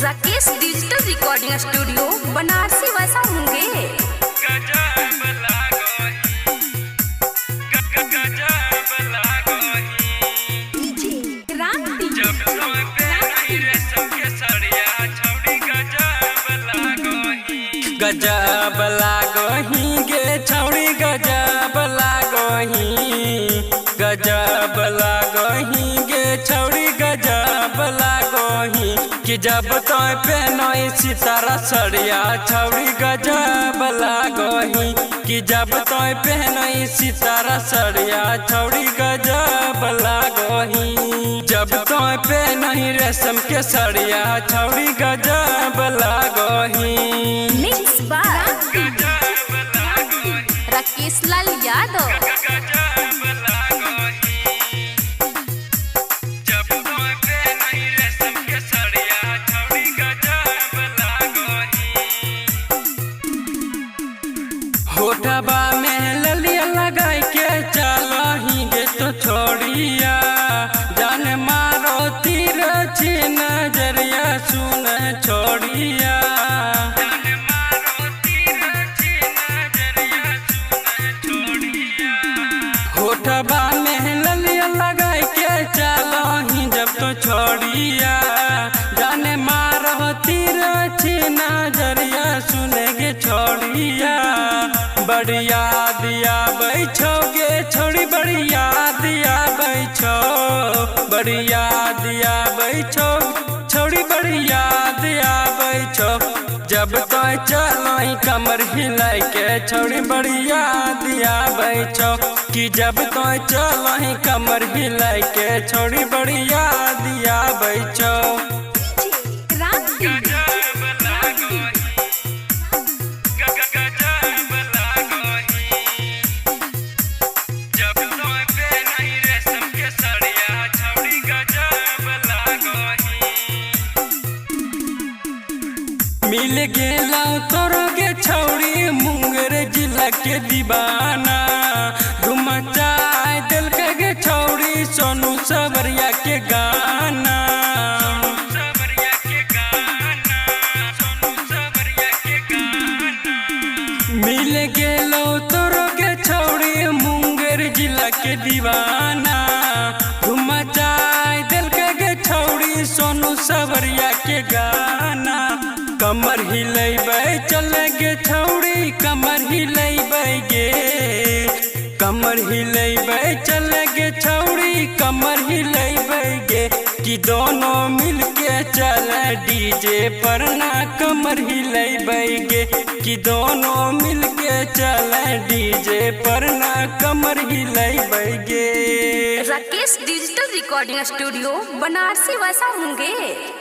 Rakesh digital recording studio Banarasi वैसा मुंगेर। गजब लागही गे छौड़ी गजब लागही, गजब लागही गे छौड़ी गजब लागही कि जब तो पहनई सितारा सड़िया छौड़ी गजब लागही कि जब तो पहनई सितारा सड़िया छौड़ी गजब लागही जब तो पहनई रेशम के सड़िया छौड़ी गजब लागही। राकेश लाल यादव। होठबा में ललिया लगाई के चलही गे तो छोड़िया जान मारो तीर छी नजरिया सुन छोड़िया होठबा में ललिया लगाई के चलही जब तो छोड़िया जाने मारो तीर छी नजरिया सुनेगे छोड़िया बढ़िया दिया बैठो गे छोड़ी बढ़िया दिया बैठो बढ़िया दिया बैठो छोड़ी बढ़िया दिया बैठो जब तो चलो कमर हिलाई के छोड़ी बढ़िया दिया बैठो कि जब तो चलो कमर हिलाई के छोड़ी बढ़िया दिया बैठो। मिल गेला तोरो गे छौड़ी मुंगेर जिला के दीवाना घुम चाय दिल के गे छौड़ी सोनू सबरिया के गाना मिल गेलो तोरो गे छौड़ी मुंगेर जिला के दीवाना घुम चाय दिल के गे छौड़ी सोनू सबरिया के गाना कमर हिलैबै चले गे छौड़ी कमर हिलैबै गे कमर हिलैबै चले गे छौड़ी कमर हिलैबै गे कि दोनों मिलके चले डीजे पर ना कमर हिलैबै गे कि दोनों मिलके चले डीजे पर ना कमर हिलैबै गे। Rakesh digital recording studio Banarasi वैसा मुंगेर।